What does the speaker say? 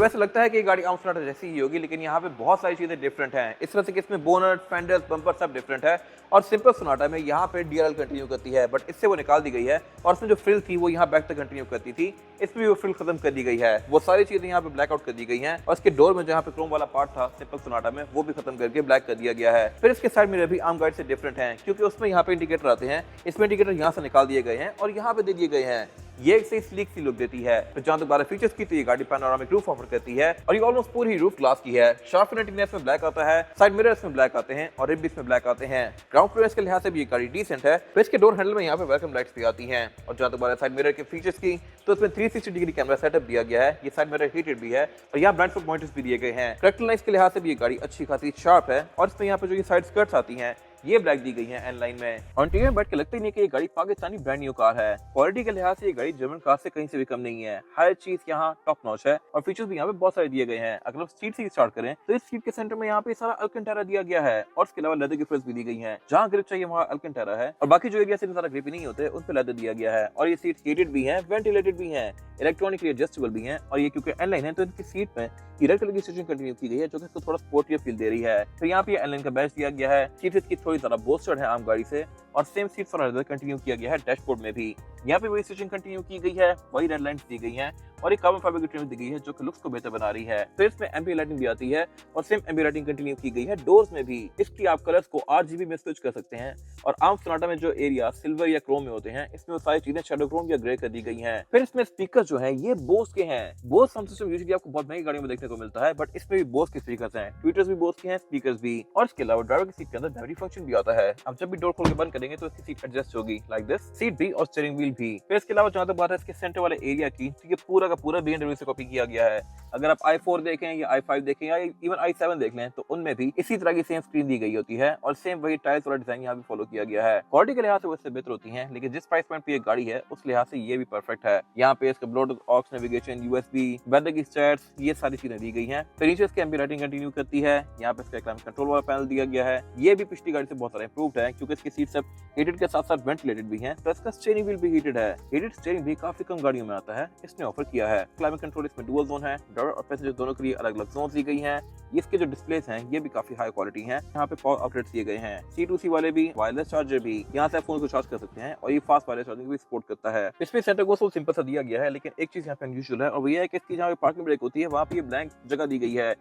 वैसे लगता है कि ये गाड़ी आम सोनाटा जैसी ही होगी, लेकिन यहाँ पे बहुत सारी चीजें डिफरेंट हैं। इस तरह से कि इसमें बोनट, फेंडर्स, बम्पर सब डिफरेंट है। और सिंपल सोनाटा में यहाँ पे डीआरएल कंटिन्यू करती है, बट इससे वो निकाल दी गई है और इसमें जो फ्रिल थी वो यहाँ बैक तक कंटिन्यू करती थी, इसमें भी वो फ्रिल खत्म कर दी गई है। वो सारी चीजें यहाँ पे ब्लैक आउट कर दी गई हैं और इसके डोर में जहाँ पे क्रोम वाला पार्ट था सिंपल सोनाटा में, वो भी खत्म करके ब्लैक कर दिया गया है। फिर इसके साइड मिरर भी आम गाड़ी से डिफरेंट है, क्योंकि उसमें यहाँ पे इंडिकेटर आते हैं, इसमें इंडिकेटर यहाँ से निकाल दिए गए हैं और यहाँ पे दे दिए गए हैं। ये एक सही स्लीक सी लुक देती है। तो जहां तक बात फीचर्स की, तो ये गाड़ी पैनोरामिक रूफ ऑफर करती है और ये ऑलमोस्ट पूरी रूफ ग्लास की है। शार्प फिनिश में ब्लैक आता है, साइड मिरर्स में ब्लैक आते हैं और रिब में ब्लैक आते हैं। ग्राउंड क्लियरेंस के लिहाज से भी ये गाड़ी डिसेंट है। तो इसके डोर हैंडल में यहाँ पे वेलकम लाइट्स भी आती हैं। और जहां तक बात साइड मिरर के फीचर्स की, तो इसमें 360 डिग्री कैमरा सेटअप दिया गया है। ये साइड मिरर हीटेड भी है और यहाँ ब्रांड फुट पॉइंट्स भी दिए गए हैं। करेक्टर लाइन्स के लिहाज से भी ये गाड़ी अच्छी खासी शार्प है और इसमें यहाँ पे जो ये साइड स्कर्ट्स आती हैं ये ब्लैक दी गई है एन लाइन में। और इंटीरियर में बैठ के लगता ही नहीं कि ये गाड़ी पाकिस्तानी ब्रांड न्यू कार है। क्वालिटी के लिहाज से ये गाड़ी जर्मन कार से कहीं से भी कम नहीं है। हर चीज यहाँ टॉप नॉच है और फीचर्स भी यहाँ पे बहुत सारे दिए गए हैं। अगर हम सीट से स्टार्ट करें तो इस सीट के सेंटर में यहाँ पे सारा अल्कंटारा दिया गया है और इसके अलावा लेदर की फ्रिल्स भी दी गई है। जहाँ ग्रिप चाहिए वहाँ अल्कंटारा है और बाकी जो एरिया से ज्यादा ग्रिप नहीं होते उन पे लेदर दिया गया है। और ये सीट हीटेड भी है, वेंटिलेटेड भी है, इलेक्ट्रॉनिकली एडजस्टेबल भी है। और ये क्योंकि एन लाइन है तो इनकी सीट में रेड कलर की स्टिचिंग कंटिन्यू की गई है, जो कि इसको थोड़ा स्पोर्टियर फील दे रही है। फिर यहाँ पे एन लाइन का बैच दिया गया है। सीट इसकी थोड़ी ज्यादा बोस्टर्ड है आम गाड़ी से और same seat for leather continue किया गया है डैशबोर्ड में भी। यहाँ पे वही स्टिचिंग कंटिन्यू की गई है, वही रेड लाइन्स दी गई हैं और एक कार्बन फाइबर की ट्रिम दी गई है जो कि लुक्स को बेहतर बना रही है। फिर इसमें एम्बिएंट लाइटिंग भी आती है और सेम एम्बिएंट लाइटिंग कंटिन्यू की गई है डोर्स में भी। इसकी आप कलर्स को आरजीबी में स्विच कर सकते हैं और आम सोनाटा में जो एरिया सिल्वर या क्रोम में होते हैं इसमें वो सारी चीजें शैडो क्रोम या ग्रे कर दी गई हैं। फिर इसमें स्पीकर जो है ये बोस के हैं। बोस साउंड सिस्टम यूजुअली आपको बहुत महंगी गाड़ियों में देखने को मिलता है, बट इसमें भी बोस के स्पीकर्स हैं। ट्विटर्स भी बोस के हैं, स्पीकर्स भी। और इसके अलावा ड्राइवर की सीट के अंदर मेमोरी फंक्शन भी आता है। आप जब भी डोर खोल के बंद करेंगे तो इसकी सीट एडजस्ट होगी लाइक दिस, सीट भी और स्टीयरिंग व्हील भी। फिर इसके अलावा जहां तक बात है इसके सेंटर वाले एरिया की, तो ये पूरा का पूरा BMW से कॉपी किया गया है। अगर आप i4 देखें या i5 देखें या इवन i7 देख लें तो उनमें भी इसी तरह की सेम स्क्रीन दी गई होती है और सेम वही टाइल्स वाला डिजाइन यहाँ भी फॉलो किया गया है। क्वालिटी के लिहाज से वो इससे बेहतर होती है, लेकिन जिस प्राइस पॉइंट पे ये गाड़ी है उस लिहाज से ये भी परफेक्ट है। यहाँ पे इसका Bluetooth, aux, navigation, USB, weather की स्टैट्स, ये सारी चीजें दी गई हैं। फिर नीचे इसके एम्बिएंट लाइटिंग कंटिन्यू करती है। यहाँ पे इसका क्लाइमेट कंट्रोल वाला पैनल दिया गया है। ये भी पिछली गाड़ी से बहुत सारा इंप्रूव्ड है, क्योंकि इसकी सीट सब हीटेड के साथ साथ वेंटिलेटेड भी है। प्लस इसका स्टीयरिंग व्हील भी हीटेड है। हीटेड स्टीयरिंग भी काफी कम गाड़ियों में आता है, इसने ऑफर किया है। क्लाइमेट कंट्रोल इसमें डुअल जोन है, ड्राइवर और पैसेंजर दोनों के लिए अलग अलग जोन दी गई हैं। इसके जो डिस्प्लेस हैं ये भी काफी हाई क्वालिटी हैं। यहाँ पे पावर आउटलेट्स दिए गए हैं, C2C वाले भी, वायरलेस चार्जर भी। यहाँ से आप फोन को चार्ज कर सकते हैं और ये फास्ट वायरलेस चार्जिंग भी सपोर्ट करता है। इसमें सेंटर को सिंपल सा दिया गया है, लेकिन एक चीज यहाँ पे अनयूजुअल है और वो ये है कि इसकी जहाँ पे पार्किंग ब्रेक होती है वहाँ पे ये ब्लैंक जगह दी गई है।